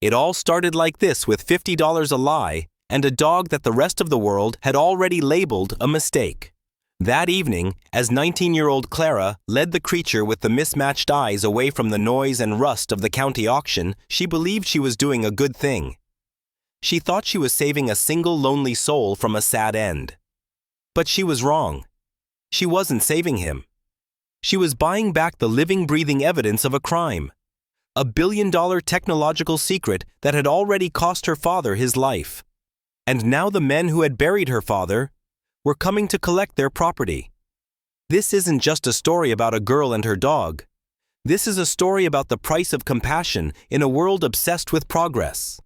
It all started like this with $50 a lie and a dog that the rest of the world had already labeled a mistake. That evening, as 19-year-old Clara led the creature with the mismatched eyes away from the noise and rust of the county auction, she believed she was doing a good thing. She thought she was saving a single lonely soul from a sad end. But she was wrong. She wasn't saving him. She was buying back the living, breathing evidence of a crime. A billion-dollar technological secret that had already cost her father his life. And now the men who had buried her father were coming to collect their property. This isn't just a story about a girl and her dog. This is a story about the price of compassion in a world obsessed with progress.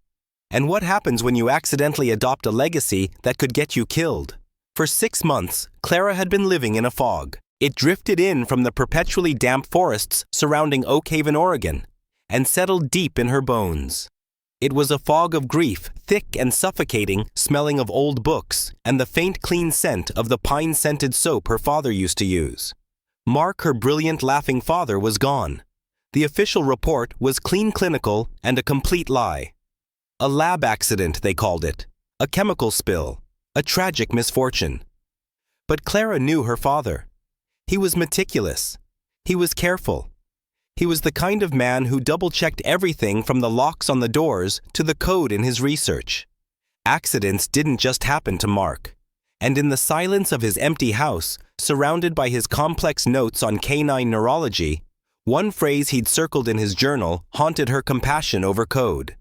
And what happens when you accidentally adopt a legacy that could get you killed? For 6 months, Clara had been living in a fog. It drifted in from the perpetually damp forests surrounding Oak Haven, Oregon, and settled deep in her bones. It was a fog of grief, thick and suffocating, smelling of old books, and the faint, clean scent of the pine-scented soap her father used to use. Mark, her brilliant, laughing father, was gone. The official report was clean, clinical, and a complete lie. A lab accident, they called it. A chemical spill. A tragic misfortune. But Clara knew her father. He was meticulous. He was careful. He was the kind of man who double-checked everything from the locks on the doors to the code in his research. Accidents didn't just happen to Mark. And in the silence of his empty house, surrounded by his complex notes on canine neurology, one phrase he'd circled in his journal haunted her compassion over code.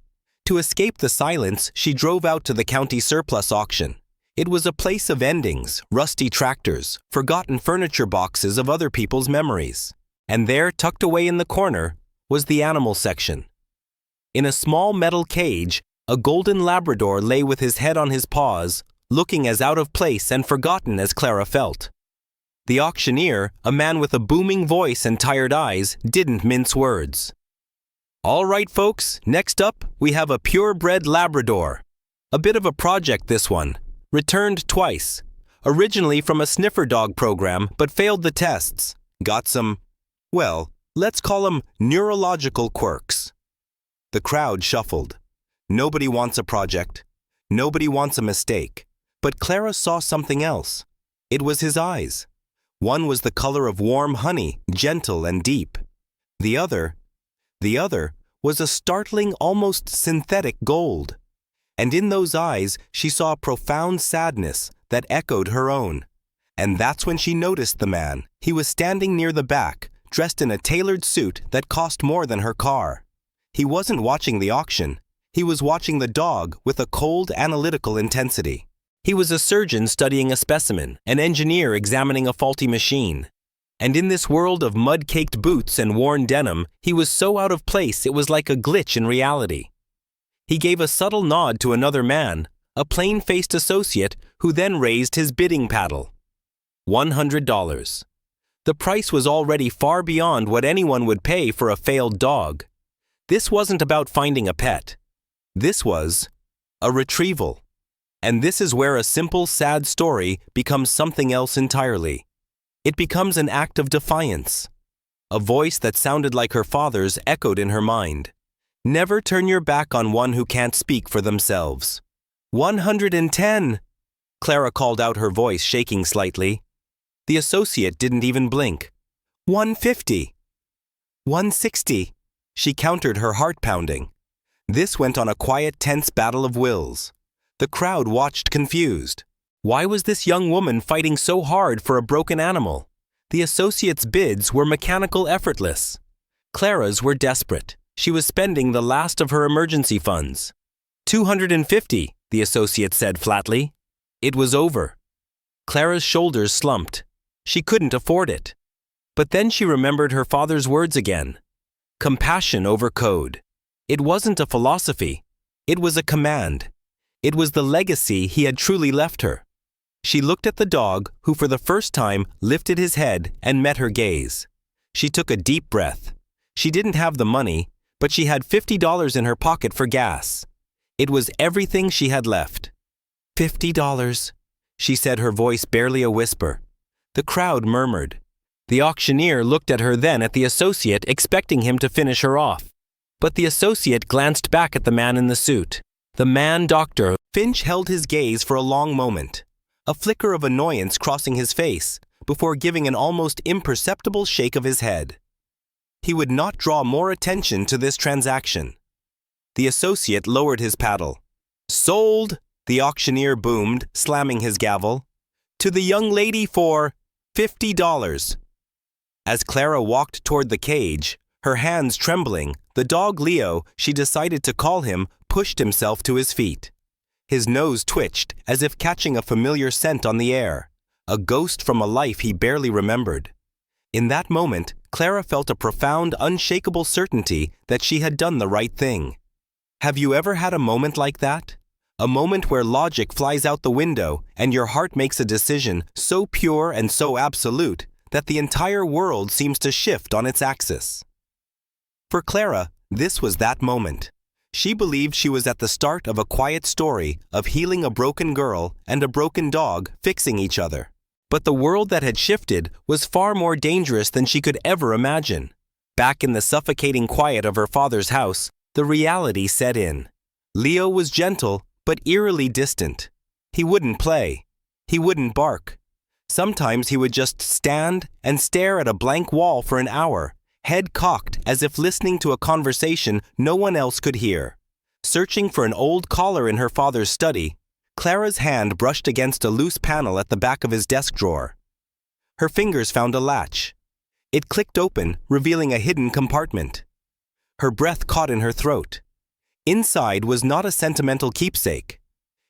To escape the silence, she drove out to the county surplus auction. It was a place of endings, rusty tractors, forgotten furniture boxes of other people's memories. And there, tucked away in the corner, was the animal section. In a small metal cage, a golden Labrador lay with his head on his paws, looking as out of place and forgotten as Clara felt. The auctioneer, a man with a booming voice and tired eyes, didn't mince words. "All right, folks, next up, we have a purebred Labrador. A bit of a project, this one. Returned twice. Originally from a sniffer dog program, but failed the tests. Got some, well, let's call them neurological quirks." The crowd shuffled. Nobody wants a project. Nobody wants a mistake. But Clara saw something else. It was his eyes. One was the color of warm honey, gentle and deep. The other was a startling, almost synthetic gold. And in those eyes, she saw a profound sadness that echoed her own. And that's when she noticed the man. He was standing near the back, dressed in a tailored suit that cost more than her car. He wasn't watching the auction. He was watching the dog with a cold, analytical intensity. He was a surgeon studying a specimen, an engineer examining a faulty machine. And in this world of mud-caked boots and worn denim, he was so out of place it was like a glitch in reality. He gave a subtle nod to another man, a plain-faced associate, who then raised his bidding paddle. $100. The price was already far beyond what anyone would pay for a failed dog. This wasn't about finding a pet. This was a retrieval. And this is where a simple, sad story becomes something else entirely. It becomes an act of defiance. A voice that sounded like her father's echoed in her mind. Never turn your back on one who can't speak for themselves. 110! Clara called out, her voice shaking slightly. The associate didn't even blink. 150. 160. She countered, her heart pounding. This went on a quiet, tense battle of wills. The crowd watched confused. Why was this young woman fighting so hard for a broken animal? The associate's bids were mechanical, effortless. Clara's were desperate. She was spending the last of her emergency funds. 250, the associate said flatly. It was over. Clara's shoulders slumped. She couldn't afford it. But then she remembered her father's words again. Compassion over code. It wasn't a philosophy. It was a command. It was the legacy he had truly left her. She looked at the dog, who for the first time lifted his head and met her gaze. She took a deep breath. She didn't have the money, but she had $50 in her pocket for gas. It was everything she had left. $50, she said, her voice barely a whisper. The crowd murmured. The auctioneer looked at her, then at the associate, expecting him to finish her off. But the associate glanced back at the man in the suit. The man doctor. Finch held his gaze for a long moment, a flicker of annoyance crossing his face, before giving an almost imperceptible shake of his head. He would not draw more attention to this transaction. The associate lowered his paddle. "Sold," the auctioneer boomed, slamming his gavel. "To the young lady for $50. As Clara walked toward the cage, her hands trembling, the dog Leo, she decided to call him, pushed himself to his feet. His nose twitched as if catching a familiar scent on the air, a ghost from a life he barely remembered. In that moment, Clara felt a profound, unshakable certainty that she had done the right thing. Have you ever had a moment like that? A moment where logic flies out the window and your heart makes a decision so pure and so absolute that the entire world seems to shift on its axis. For Clara, this was that moment. She believed she was at the start of a quiet story of healing a broken girl and a broken dog fixing each other. But the world that had shifted was far more dangerous than she could ever imagine. Back in the suffocating quiet of her father's house, the reality set in. Leo was gentle, but eerily distant. He wouldn't play. He wouldn't bark. Sometimes he would just stand and stare at a blank wall for an hour, head cocked as if listening to a conversation no one else could hear. Searching for an old collar in her father's study, Clara's hand brushed against a loose panel at the back of his desk drawer. Her fingers found a latch. It clicked open, revealing a hidden compartment. Her breath caught in her throat. Inside was not a sentimental keepsake.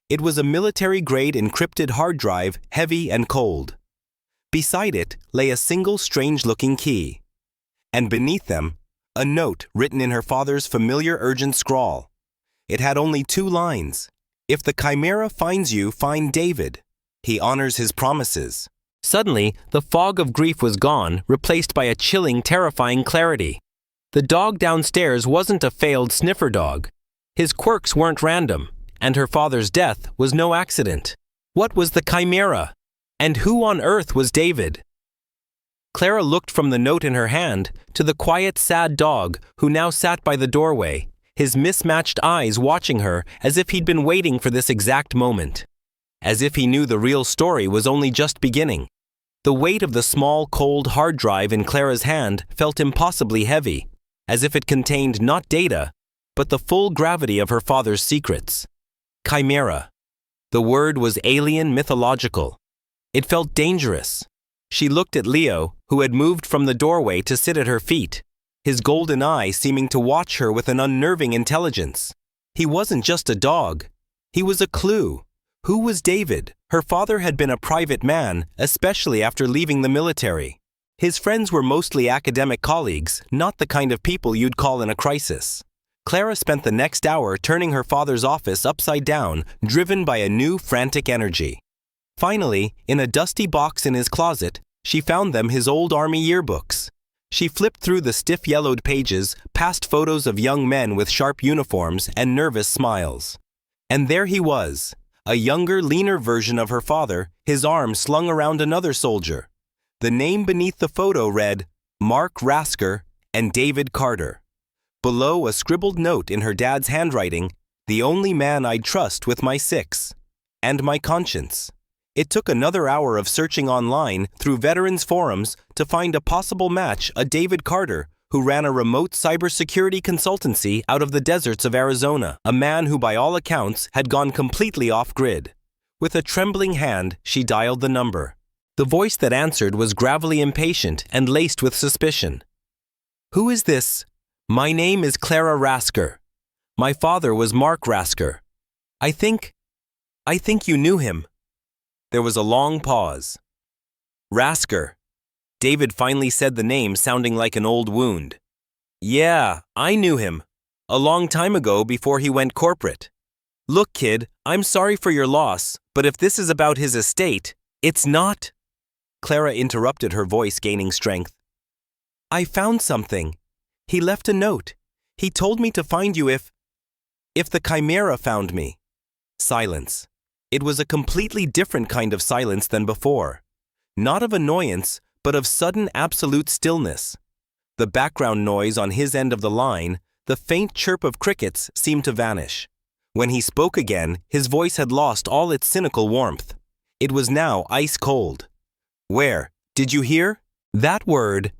It was a military-grade encrypted hard drive, heavy and cold. Beside it lay a single strange-looking key. And beneath them, a note written in her father's familiar urgent scrawl. It had only 2 lines. "If the Chimera finds you, find David. He honors his promises." Suddenly, the fog of grief was gone, replaced by a chilling, terrifying clarity. The dog downstairs wasn't a failed sniffer dog. His quirks weren't random, and her father's death was no accident. What was the Chimera? And who on earth was David? Clara looked from the note in her hand to the quiet, sad dog who now sat by the doorway, his mismatched eyes watching her as if he'd been waiting for this exact moment. As if he knew the real story was only just beginning. The weight of the small, cold hard drive in Clara's hand felt impossibly heavy, as if it contained not data, but the full gravity of her father's secrets. Chimera. The word was alien, mythological. It felt dangerous. She looked at Leo, who had moved from the doorway to sit at her feet, his golden eye seeming to watch her with an unnerving intelligence. He wasn't just a dog. He was a clue. Who was David? Her father had been a private man, especially after leaving the military. His friends were mostly academic colleagues, not the kind of people you'd call in a crisis. Clara spent the next hour turning her father's office upside down, driven by a new, frantic energy. Finally, in a dusty box in his closet, she found them his old army yearbooks. She flipped through the stiff yellowed pages, past photos of young men with sharp uniforms and nervous smiles. And there he was, a younger, leaner version of her father, his arm slung around another soldier. The name beneath the photo read, Mark Rasker and David Carter. Below, a scribbled note in her dad's handwriting, "The only man I'd trust with my 6. And my conscience." It took another hour of searching online through veterans forums to find a possible match, a David Carter, who ran a remote cybersecurity consultancy out of the deserts of Arizona, a man who by all accounts had gone completely off-grid. With a trembling hand, she dialed the number. The voice that answered was gravelly impatient and laced with suspicion. "Who is this?" "My name is Clara Rasker. My father was Mark Rasker. I think you knew him." There was a long pause. "Rasker." David finally said the name, sounding like an old wound. "Yeah, I knew him. A long time ago before he went corporate. Look, kid, I'm sorry for your loss, but if this is about his estate, it's not." Clara interrupted, her voice gaining strength. "I found something. He left a note. He told me to find you if the Chimera found me." Silence. It was a completely different kind of silence than before. Not of annoyance, but of sudden absolute stillness. The background noise on his end of the line, the faint chirp of crickets seemed to vanish. When he spoke again, his voice had lost all its cynical warmth. It was now ice cold. "Where? Did you hear? That word."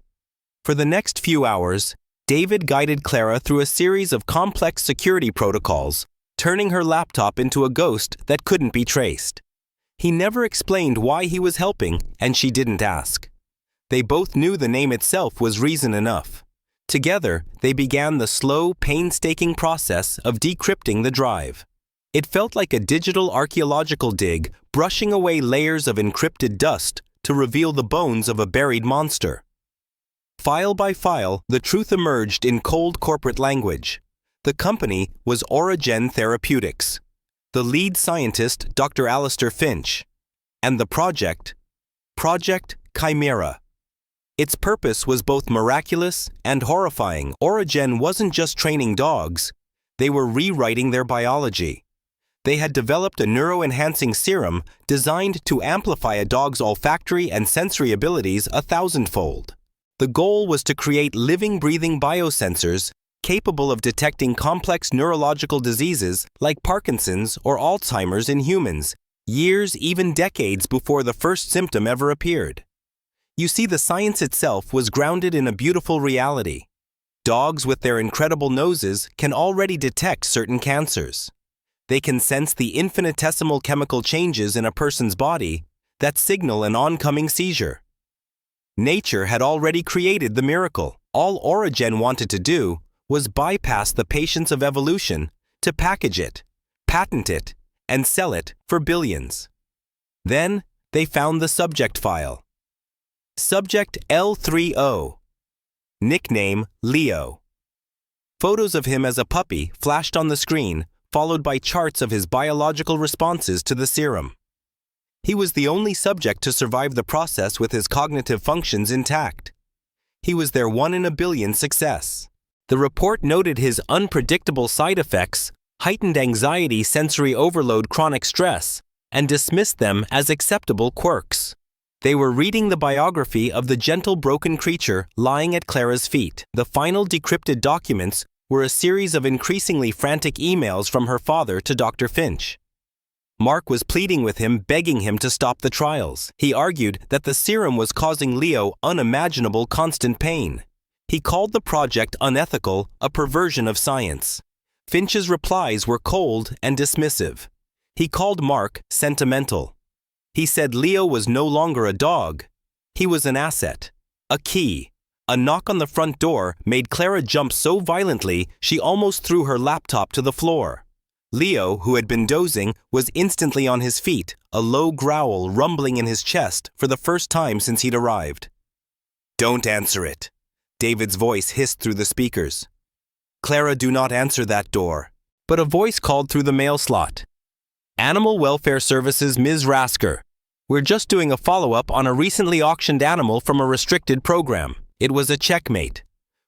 For the next few hours, David guided Clara through a series of complex security protocols, turning her laptop into a ghost that couldn't be traced. He never explained why he was helping, and she didn't ask. They both knew the name itself was reason enough. Together, they began the slow, painstaking process of decrypting the drive. It felt like a digital archaeological dig, brushing away layers of encrypted dust to reveal the bones of a buried monster. File by file, the truth emerged in cold corporate language. The company was Origen Therapeutics. The lead scientist, Dr. Alistair Finch. And the project, Project Chimera. Its purpose was both miraculous and horrifying. Origen wasn't just training dogs, they were rewriting their biology. They had developed a neuro-enhancing serum designed to amplify a dog's olfactory and sensory abilities 1,000-fold. The goal was to create living, breathing biosensors capable of detecting complex neurological diseases like Parkinson's or Alzheimer's in humans, years, even decades before the first symptom ever appeared. You see, the science itself was grounded in a beautiful reality. Dogs with their incredible noses can already detect certain cancers. They can sense the infinitesimal chemical changes in a person's body that signal an oncoming seizure. Nature had already created the miracle. All Origen wanted to do was bypass the patience of evolution to package it, patent it, and sell it for billions. Then they found the subject file. Subject L30. Nickname Leo. Photos of him as a puppy flashed on the screen, followed by charts of his biological responses to the serum. He was the only subject to survive the process with his cognitive functions intact. He was their 1 in a billion success. The report noted his unpredictable side effects, heightened anxiety, sensory overload, chronic stress, and dismissed them as acceptable quirks. They were reading the biography of the gentle broken creature lying at Clara's feet. The final decrypted documents were a series of increasingly frantic emails from her father to Dr. Finch. Mark was pleading with him, begging him to stop the trials. He argued that the serum was causing Leo unimaginable constant pain. He called the project unethical, a perversion of science. Finch's replies were cold and dismissive. He called Mark sentimental. He said Leo was no longer a dog. He was an asset, a key. A knock on the front door made Clara jump so violently she almost threw her laptop to the floor. Leo, who had been dozing, was instantly on his feet, a low growl rumbling in his chest for the first time since he'd arrived. "Don't answer it," David's voice hissed through the speakers. "Clara, do not answer that door." But a voice called through the mail slot. "Animal Welfare Services, Ms. Rasker. We're just doing a follow-up on a recently auctioned animal from a restricted program." It was a checkmate.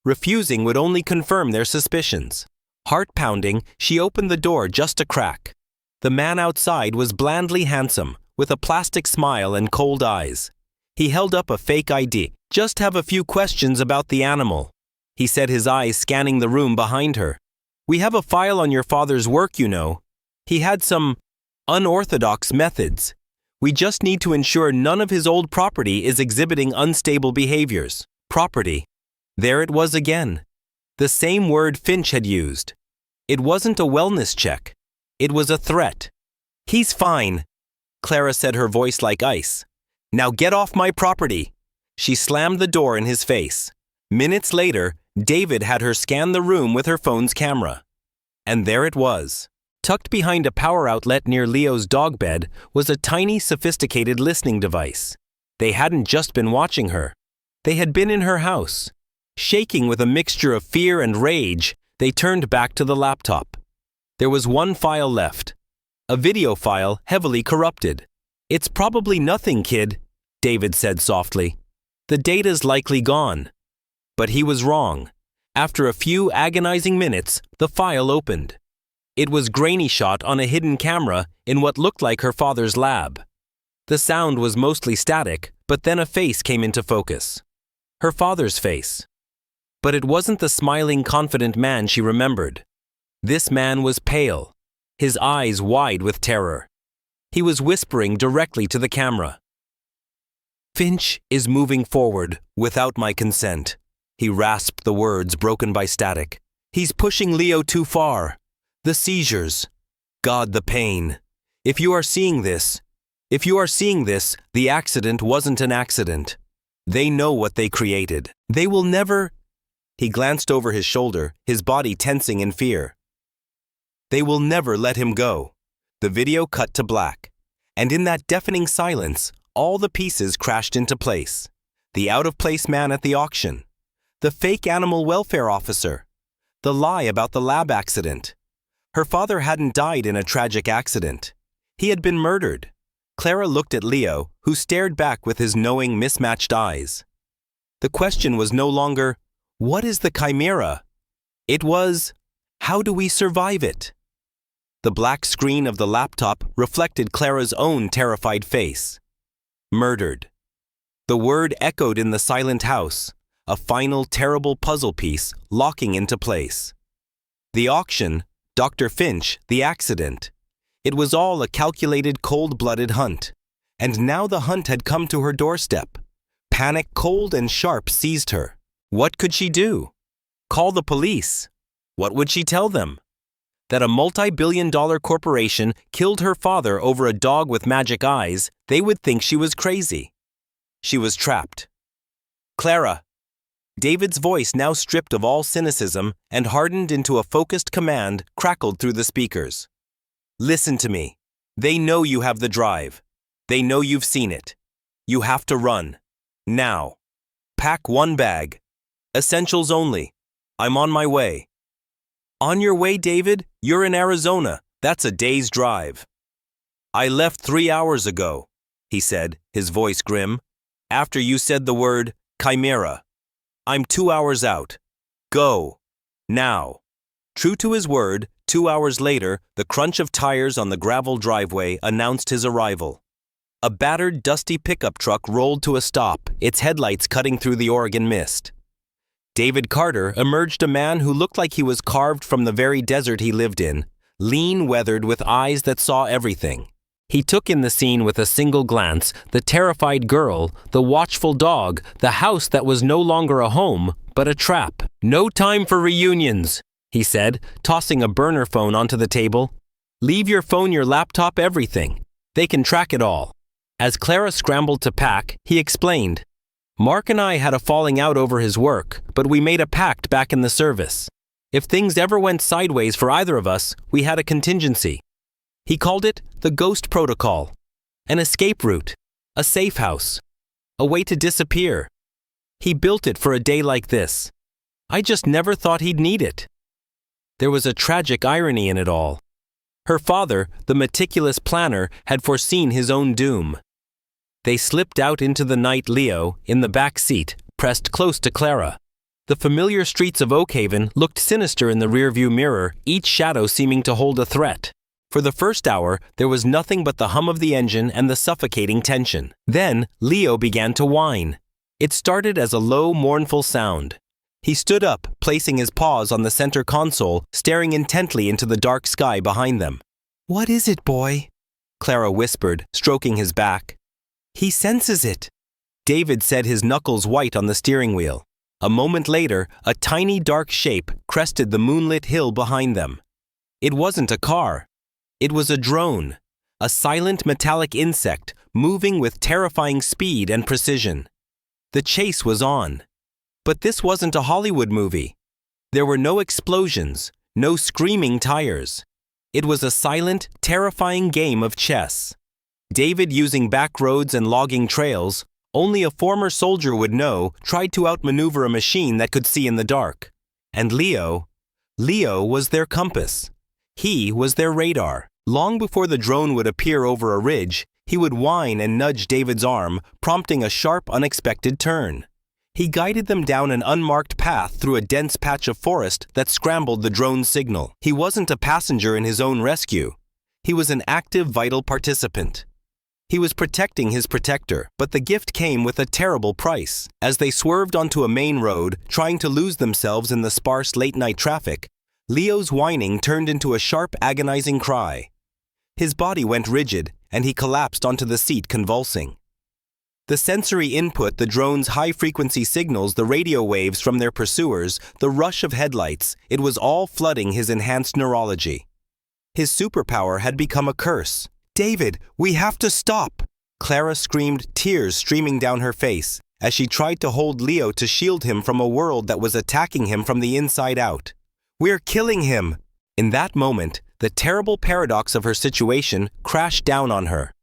Refusing would only confirm their suspicions. Heart-pounding, she opened the door just a crack. The man outside was blandly handsome, with a plastic smile and cold eyes. He held up a fake ID. "Just have a few questions about the animal," he said, his eyes scanning the room behind her. "We have a file on your father's work, you know. He had some unorthodox methods. We just need to ensure none of his old property is exhibiting unstable behaviors." Property. There it was again. The same word Finch had used. It wasn't a wellness check. It was a threat. "He's fine," Clara said, her voice like ice. "Now get off my property." She slammed the door in his face. Minutes later, David had her scan the room with her phone's camera. And there it was. Tucked behind a power outlet near Leo's dog bed was a tiny, sophisticated listening device. They hadn't just been watching her. They had been in her house. Shaking with a mixture of fear and rage, they turned back to the laptop. There was one file left. A video file heavily corrupted. "It's probably nothing, kid," David said softly. "The data's likely gone." But he was wrong. After a few agonizing minutes, the file opened. It was grainy shot on a hidden camera in what looked like her father's lab. The sound was mostly static, but then a face came into focus. Her father's face. But it wasn't the smiling, confident man she remembered. This man was pale, his eyes wide with terror. He was whispering directly to the camera. "Finch is moving forward without my consent." He rasped the words broken by static. "He's pushing Leo too far. The seizures. God, the pain. If you are seeing this, the accident wasn't an accident. They know what they created. They will never—" He glanced over his shoulder, his body tensing in fear. "They will never let him go." The video cut to black. And in that deafening silence, all the pieces crashed into place. The out-of-place man at the auction. The fake animal welfare officer. The lie about the lab accident. Her father hadn't died in a tragic accident. He had been murdered. Clara looked at Leo, who stared back with his knowing, mismatched eyes. The question was no longer, "What is the chimera?" It was, "How do we survive it?" The black screen of the laptop reflected Clara's own terrified face. Murdered. The word echoed in the silent house, a final terrible puzzle piece locking into place. The auction, Dr. Finch, the accident. It was all a calculated, cold-blooded hunt. And now the hunt had come to her doorstep. Panic, cold and sharp, seized her. What could she do? Call the police. What would she tell them? That a multi-billion-dollar corporation killed her father over a dog with magic eyes, they would think she was crazy. She was trapped. "Clara." David's voice, now stripped of all cynicism and hardened into a focused command, crackled through the speakers. "Listen to me. They know you have the drive. They know you've seen it. You have to run. Now. Pack one bag. Essentials only. I'm on my way." "On your way, David? You're in Arizona. That's a day's drive." "I left 3 hours ago," he said, his voice grim, "after you said the word chimera. I'm 2 hours out. Go. Now." True to his word, 2 hours later, the crunch of tires on the gravel driveway announced his arrival. A battered, dusty pickup truck rolled to a stop, its headlights cutting through the Oregon mist. David Carter emerged, a man who looked like he was carved from the very desert he lived in, lean, weathered, with eyes that saw everything. He took in the scene with a single glance, the terrified girl, the watchful dog, the house that was no longer a home, but a trap. "No time for reunions," he said, tossing a burner phone onto the table. "Leave your phone, your laptop, everything. They can track it all." As Clara scrambled to pack, he explained, "Mark and I had a falling out over his work, but we made a pact back in the service. If things ever went sideways for either of us, we had a contingency. He called it the Ghost Protocol. An escape route, a safe house, a way to disappear. He built it for a day like this. I just never thought he'd need it." There was a tragic irony in it all. Her father, the meticulous planner, had foreseen his own doom. They slipped out into the night, Leo, in the back seat, pressed close to Clara. The familiar streets of Oakhaven looked sinister in the rearview mirror, each shadow seeming to hold a threat. For the first hour, there was nothing but the hum of the engine and the suffocating tension. Then, Leo began to whine. It started as a low, mournful sound. He stood up, placing his paws on the center console, staring intently into the dark sky behind them. "What is it, boy?" Clara whispered, stroking his back. "He senses it," David said, his knuckles white on the steering wheel. A moment later, a tiny dark shape crested the moonlit hill behind them. It wasn't a car. It was a drone, a silent metallic insect moving with terrifying speed and precision. The chase was on. But this wasn't a Hollywood movie. There were no explosions, no screaming tires. It was a silent, terrifying game of chess. David, using back roads and logging trails only a former soldier would know, tried to outmaneuver a machine that could see in the dark. And Leo was their compass. He was their radar. Long before the drone would appear over a ridge, he would whine and nudge David's arm, prompting a sharp, unexpected turn. He guided them down an unmarked path through a dense patch of forest that scrambled the drone's signal. He wasn't a passenger in his own rescue. He was an active, vital participant. He was protecting his protector, but the gift came with a terrible price. As they swerved onto a main road, trying to lose themselves in the sparse late-night traffic, Leo's whining turned into a sharp, agonizing cry. His body went rigid, and he collapsed onto the seat, convulsing. The sensory input, the drone's high-frequency signals, the radio waves from their pursuers, the rush of headlights, it was all flooding his enhanced neurology. His superpower had become a curse. "David, we have to stop!" Clara screamed, tears streaming down her face, as she tried to hold Leo to shield him from a world that was attacking him from the inside out. "We're killing him!" In that moment, the terrible paradox of her situation crashed down on her.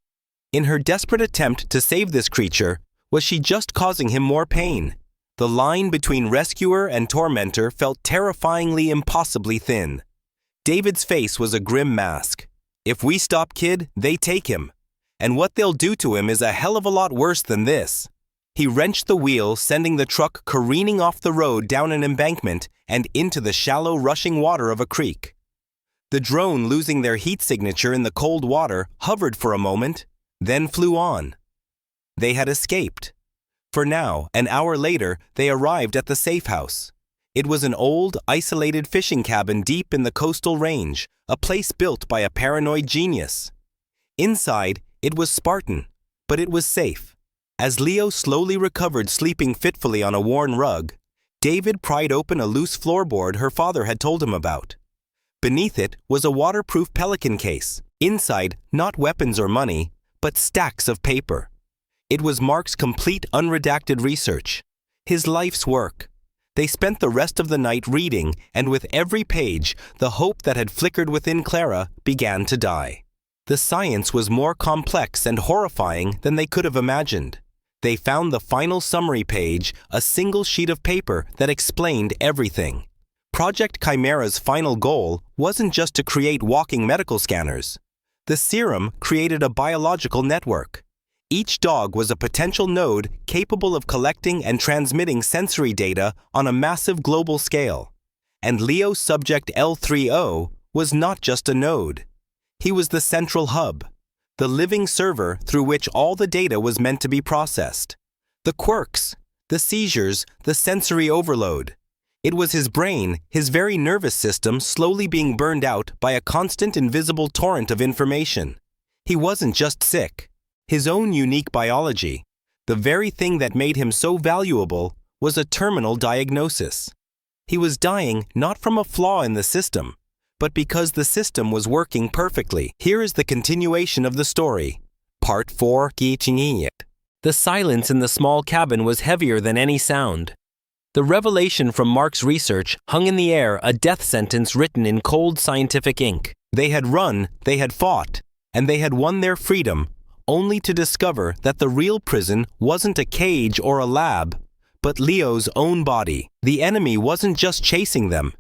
In her desperate attempt to save this creature, was she just causing him more pain? The line between rescuer and tormentor felt terrifyingly, impossibly thin. David's face was a grim mask. If we stop Kid, they take him. And what they'll do to him is a hell of a lot worse than this. He wrenched the wheel, sending the truck careening off the road down an embankment and into the shallow, rushing water of a creek. The drone, losing their heat signature in the cold water, hovered for a moment, then flew on. They had escaped. For now, an hour later, they arrived at the safe house. It was an old, isolated fishing cabin deep in the coastal range, a place built by a paranoid genius. Inside, it was Spartan, but it was safe. As Leo slowly recovered, sleeping fitfully on a worn rug, David pried open a loose floorboard her father had told him about. Beneath it was a waterproof Pelican case. Inside, not weapons or money, but stacks of paper. It was Mark's complete unredacted research, his life's work. They spent the rest of the night reading, and with every page, the hope that had flickered within Clara began to die. The science was more complex and horrifying than they could have imagined. They found the final summary page, a single sheet of paper that explained everything. Project Chimera's final goal wasn't just to create walking medical scanners. The serum created a biological network. Each dog was a potential node capable of collecting and transmitting sensory data on a massive global scale. And Leo Subject L30 was not just a node. He was the central hub, the living server through which all the data was meant to be processed. The quirks, the seizures, the sensory overload. It was his brain, his very nervous system, slowly being burned out by a constant invisible torrent of information. He wasn't just sick. His own unique biology, the very thing that made him so valuable, was a terminal diagnosis. He was dying not from a flaw in the system, but because the system was working perfectly. Here is the continuation of the story. Part 4. The silence in the small cabin was heavier than any sound. The revelation from Mark's research hung in the air, a death sentence written in cold scientific ink. They had run, they had fought, and they had won their freedom, only to discover that the real prison wasn't a cage or a lab, but Leo's own body. The enemy wasn't just chasing them.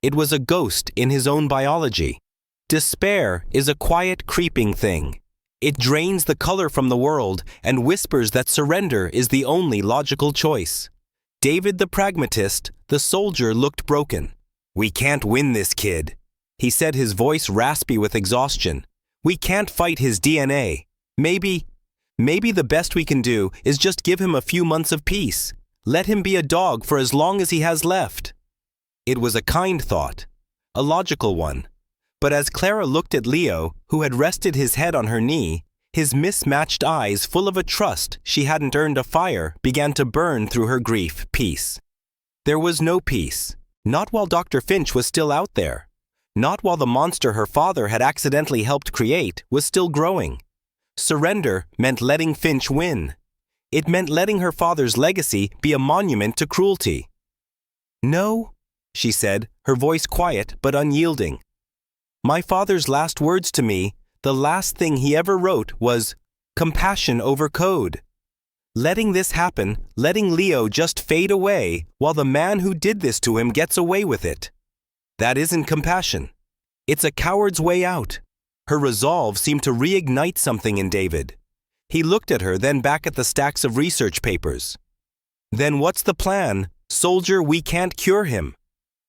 It was a ghost in his own biology. Despair is a quiet, creeping thing. It drains the color from the world and whispers that surrender is the only logical choice. David the pragmatist, the soldier, looked broken. "We can't win this kid," he said, his voice raspy with exhaustion. "We can't fight his DNA. Maybe the best we can do is just give him a few months of peace. Let him be a dog for as long as he has left." It was a kind thought, a logical one. But as Clara looked at Leo, who had rested his head on her knee, his mismatched eyes, full of a trust she hadn't earned, a fire began to burn through her grief. Peace. There was no peace. Not while Dr. Finch was still out there. Not while the monster her father had accidentally helped create was still growing. Surrender meant letting Finch win. It meant letting her father's legacy be a monument to cruelty. "No," she said, her voice quiet but unyielding. "My father's last words to me, the last thing he ever wrote, was compassion over code. Letting this happen, letting Leo just fade away while the man who did this to him gets away with it. That isn't compassion. It's a coward's way out." Her resolve seemed to reignite something in David. He looked at her, then back at the stacks of research papers. "Then what's the plan? Soldier, we can't cure him."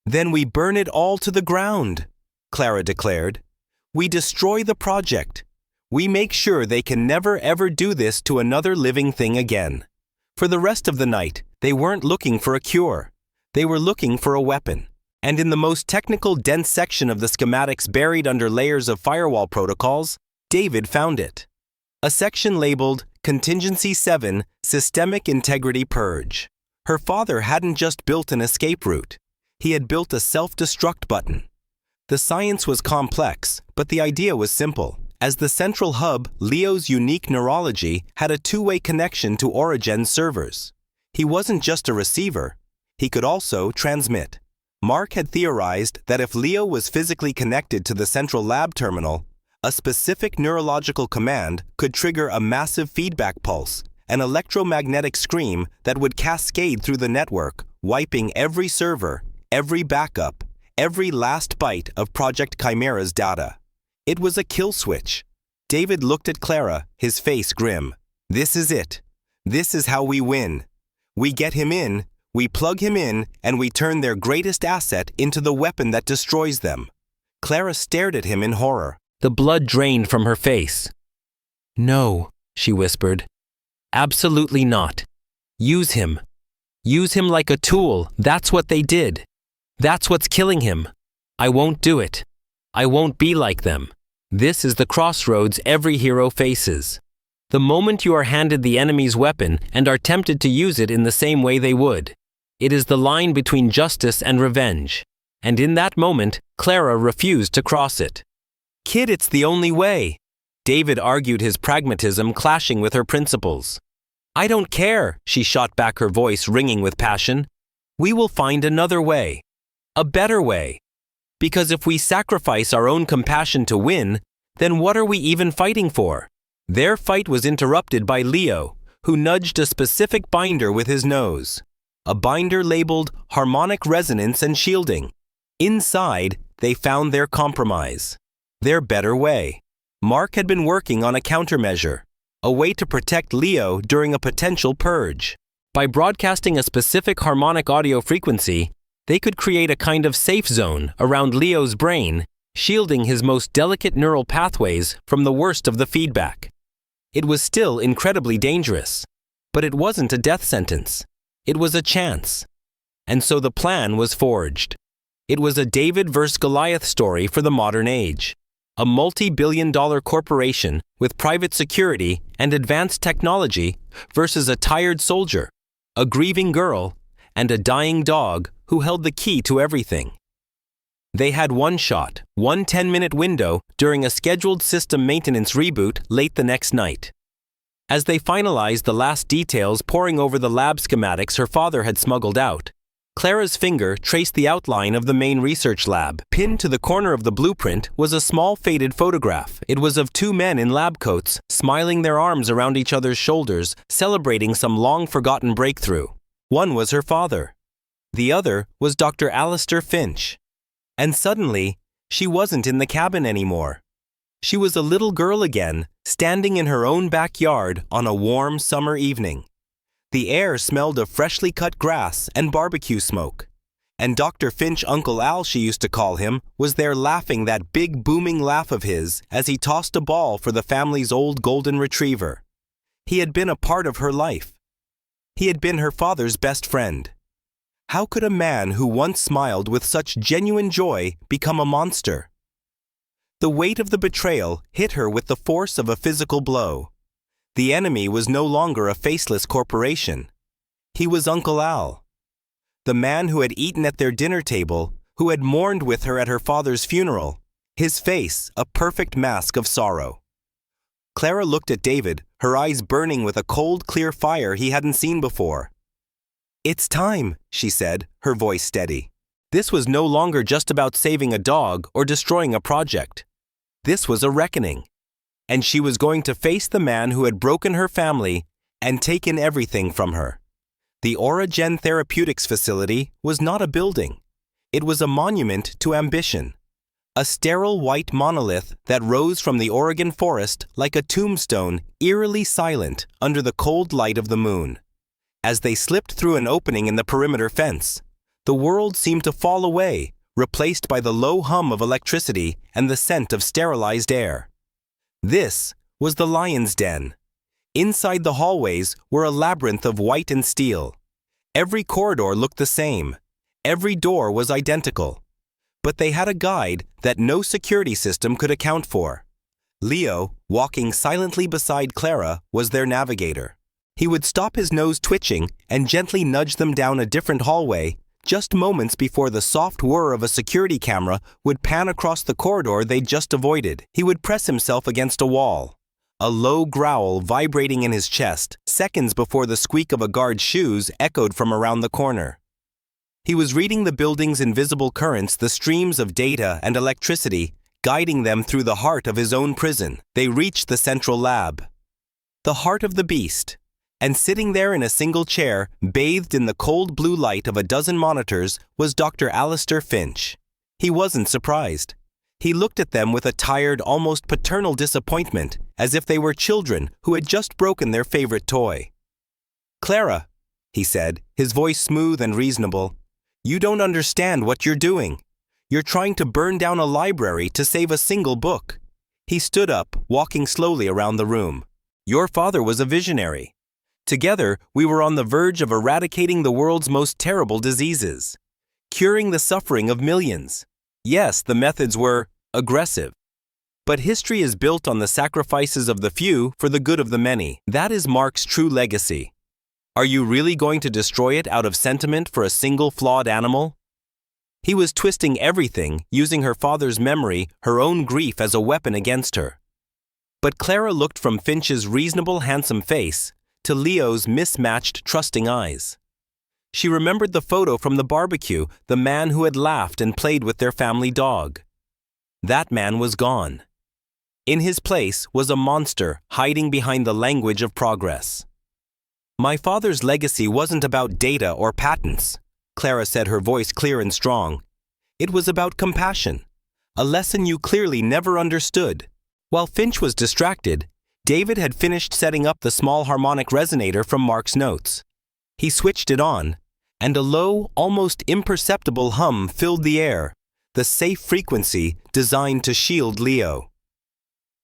"Then we burn it all to the ground," Clara declared. "We destroy the project. We make sure they can never ever do this to another living thing again. For the rest of the night, they weren't looking for a cure. They were looking for a weapon. And in the most technical, dense section of the schematics buried under layers of firewall protocols, David found it. A section labeled Contingency 7, Systemic Integrity Purge. Her father hadn't just built an escape route. He had built a self-destruct button. The science was complex, but the idea was simple. As the central hub, Leo's unique neurology had a two-way connection to Origen's servers. He wasn't just a receiver. He could also transmit. Mark had theorized that if Leo was physically connected to the central lab terminal, a specific neurological command could trigger a massive feedback pulse, an electromagnetic scream that would cascade through the network, wiping every server, every backup, every last byte of Project Chimera's data. It was a kill switch. David looked at Clara, his face grim. This is it. This is how we win. We get him in, we plug him in, and we turn their greatest asset into the weapon that destroys them. Clara stared at him in horror. The blood drained from her face. No, she whispered. Absolutely not. Use him. Use him like a tool. That's what they did. That's what's killing him. I won't do it. I won't be like them. This is the crossroads every hero faces. The moment you are handed the enemy's weapon and are tempted to use it in the same way they would. It is the line between justice and revenge. And in that moment, Clara refused to cross it. Kid, it's the only way. David argued, his pragmatism clashing with her principles. I don't care, she shot back, her voice ringing with passion. We will find another way. A better way. Because if we sacrifice our own compassion to win, then what are we even fighting for? Their fight was interrupted by Leo, who nudged a specific binder with his nose. A binder labeled Harmonic Resonance and Shielding. Inside, they found their compromise. Their better way. Mark had been working on a countermeasure, a way to protect Leo during a potential purge. By broadcasting a specific harmonic audio frequency, they could create a kind of safe zone around Leo's brain, shielding his most delicate neural pathways from the worst of the feedback. It was still incredibly dangerous, but it wasn't a death sentence. It was a chance. And so the plan was forged. It was a David vs. Goliath story for the modern age. A multi-billion-dollar corporation with private security and advanced technology versus a tired soldier, a grieving girl, and a dying dog who held the key to everything. They had one shot, one 10-minute window during a scheduled system maintenance reboot late the next night. As they finalized the last details poring over the lab schematics her father had smuggled out, Clara's finger traced the outline of the main research lab. Pinned to the corner of the blueprint was a small faded photograph. It was of two men in lab coats, smiling, their arms around each other's shoulders, celebrating some long-forgotten breakthrough. One was her father. The other was Dr. Alistair Finch. And suddenly, she wasn't in the cabin anymore. She was a little girl again, standing in her own backyard on a warm summer evening. The air smelled of freshly cut grass and barbecue smoke. And Dr. Finch, Uncle Al she used to call him, was there laughing that big booming laugh of his as he tossed a ball for the family's old golden retriever. He had been a part of her life. He had been her father's best friend. How could a man who once smiled with such genuine joy become a monster? The weight of the betrayal hit her with the force of a physical blow. The enemy was no longer a faceless corporation. He was Uncle Al. The man who had eaten at their dinner table, who had mourned with her at her father's funeral, his face a perfect mask of sorrow. Clara looked at David, her eyes burning with a cold, clear fire he hadn't seen before. It's time, she said, her voice steady. This was no longer just about saving a dog or destroying a project. This was a reckoning. And she was going to face the man who had broken her family and taken everything from her. The Origen Therapeutics facility was not a building. It was a monument to ambition. A sterile white monolith that rose from the Oregon forest like a tombstone, eerily silent under the cold light of the moon. As they slipped through an opening in the perimeter fence, the world seemed to fall away, replaced by the low hum of electricity and the scent of sterilized air. This was the lion's den. Inside the hallways were a labyrinth of white and steel. Every corridor looked the same. Every door was identical. But they had a guide that no security system could account for. Leo, walking silently beside Clara, was their navigator. He would stop his nose twitching and gently nudge them down a different hallway, just moments before the soft whir of a security camera would pan across the corridor they'd just avoided. He would press himself against a wall, a low growl vibrating in his chest, seconds before the squeak of a guard's shoes echoed from around the corner. He was reading the building's invisible currents, the streams of data and electricity, guiding them through the heart of his own prison. They reached the central lab, the heart of the beast, and sitting there in a single chair, bathed in the cold blue light of a dozen monitors, was Dr. Alistair Finch. He wasn't surprised. He looked at them with a tired, almost paternal disappointment, as if they were children who had just broken their favorite toy. "Clara," he said, his voice smooth and reasonable, "you don't understand what you're doing. You're trying to burn down a library to save a single book." He stood up, walking slowly around the room. "Your father was a visionary. Together, we were on the verge of eradicating the world's most terrible diseases, curing the suffering of millions. Yes, the methods were aggressive. But history is built on the sacrifices of the few for the good of the many. That is Mark's true legacy. Are you really going to destroy it out of sentiment for a single flawed animal?" He was twisting everything, using her father's memory, her own grief as a weapon against her. But Clara looked from Finch's reasonable, handsome face to Leo's mismatched, trusting eyes. She remembered the photo from the barbecue, the man who had laughed and played with their family dog. That man was gone. In his place was a monster hiding behind the language of progress. "My father's legacy wasn't about data or patents," Clara said, her voice clear and strong. "It was about compassion, a lesson you clearly never understood." While Finch was distracted, David had finished setting up the small harmonic resonator from Mark's notes. He switched it on, and a low, almost imperceptible hum filled the air, the safe frequency designed to shield Leo.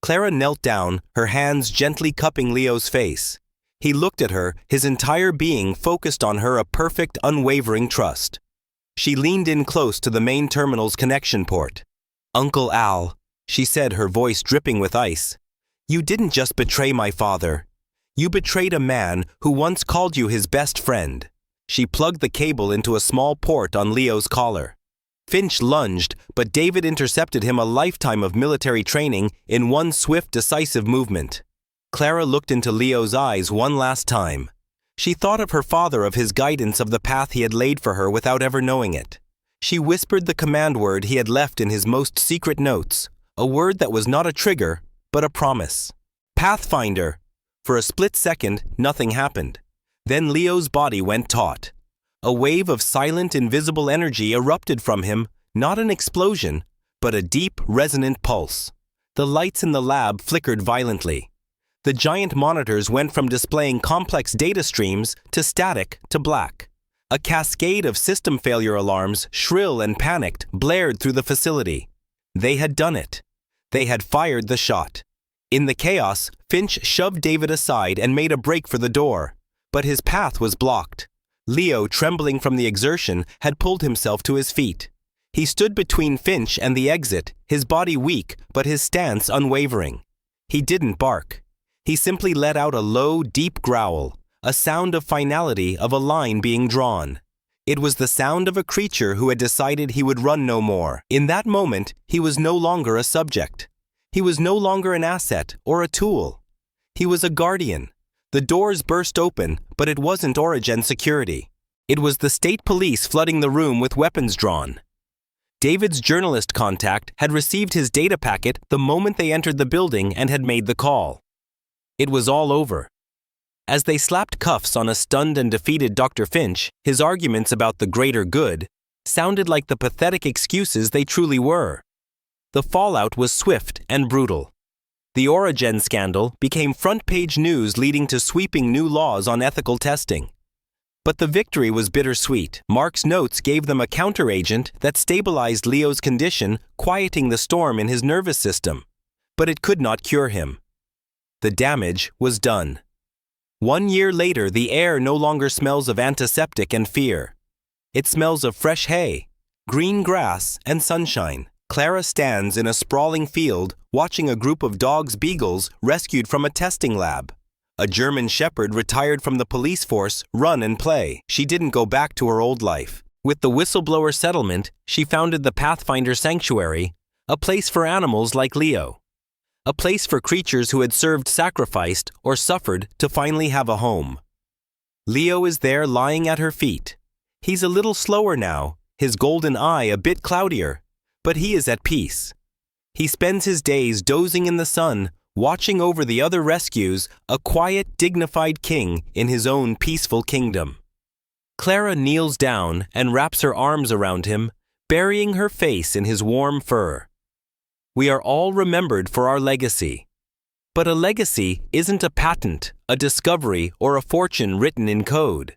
Clara knelt down, her hands gently cupping Leo's face. He looked at her, his entire being focused on her, a perfect, unwavering trust. She leaned in close to the main terminal's connection port. "Uncle Al," she said, her voice dripping with ice, "you didn't just betray my father. You betrayed a man who once called you his best friend." She plugged the cable into a small port on Leo's collar. Finch lunged, but David intercepted him, a lifetime of military training, in one swift, decisive movement. Clara looked into Leo's eyes one last time. She thought of her father, of his guidance, of the path he had laid for her without ever knowing it. She whispered the command word he had left in his most secret notes, a word that was not a trigger, but a promise. "Pathfinder." For a split second, nothing happened. Then Leo's body went taut. A wave of silent, invisible energy erupted from him, not an explosion, but a deep, resonant pulse. The lights in the lab flickered violently. The giant monitors went from displaying complex data streams to static to black. A cascade of system failure alarms, shrill and panicked, blared through the facility. They had done it. They had fired the shot. In the chaos, Finch shoved David aside and made a break for the door, but his path was blocked. Leo, trembling from the exertion, had pulled himself to his feet. He stood between Finch and the exit, his body weak, but his stance unwavering. He didn't bark. He simply let out a low, deep growl, a sound of finality, of a line being drawn. It was the sound of a creature who had decided he would run no more. In that moment, he was no longer a subject. He was no longer an asset or a tool. He was a guardian. The doors burst open, but it wasn't Origen security. It was the state police flooding the room with weapons drawn. David's journalist contact had received his data packet the moment they entered the building and had made the call. It was all over. As they slapped cuffs on a stunned and defeated Dr. Finch, his arguments about the greater good sounded like the pathetic excuses they truly were. The fallout was swift and brutal. The Origen scandal became front-page news, leading to sweeping new laws on ethical testing. But the victory was bittersweet. Mark's notes gave them a counteragent that stabilized Leo's condition, quieting the storm in his nervous system. But it could not cure him. The damage was done. 1 year later, the air no longer smells of antiseptic and fear. It smells of fresh hay, green grass, and sunshine. Clara stands in a sprawling field watching a group of dogs beagles rescued from a testing lab. A German shepherd retired from the police force run and play. She didn't go back to her old life. With the whistleblower settlement, she founded the Pathfinder Sanctuary, a place for animals like Leo. A place for creatures who had served sacrificed or suffered to finally have a home. Leo is there lying at her feet. He's a little slower now, his golden eye a bit cloudier, but he is at peace. He spends his days dozing in the sun, watching over the other rescues, a quiet, dignified king in his own peaceful kingdom. Clara kneels down and wraps her arms around him, burying her face in his warm fur. We are all remembered for our legacy. But a legacy isn't a patent, a discovery, or a fortune written in code.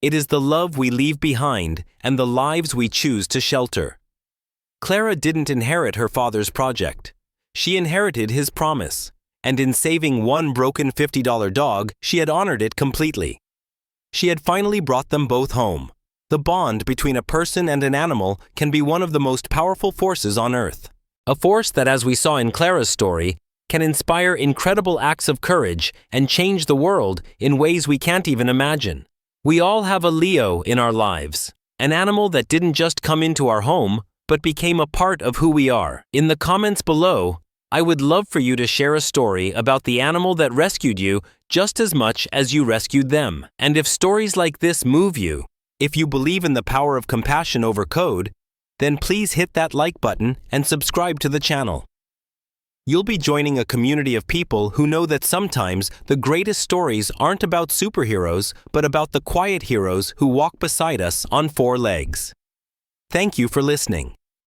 It is the love we leave behind and the lives we choose to shelter. Clara didn't inherit her father's project. She inherited his promise, and in saving one broken $50 dog, she had honored it completely. She had finally brought them both home. The bond between a person and an animal can be one of the most powerful forces on Earth. A force that, as we saw in Clara's story, can inspire incredible acts of courage and change the world in ways we can't even imagine. We all have a Leo in our lives, an animal that didn't just come into our home, but became a part of who we are. In the comments below, I would love for you to share a story about the animal that rescued you just as much as you rescued them. And if stories like this move you, if you believe in the power of compassion over code, then please hit that like button and subscribe to the channel. You'll be joining a community of people who know that sometimes the greatest stories aren't about superheroes, but about the quiet heroes who walk beside us on 4 legs. Thank you for listening.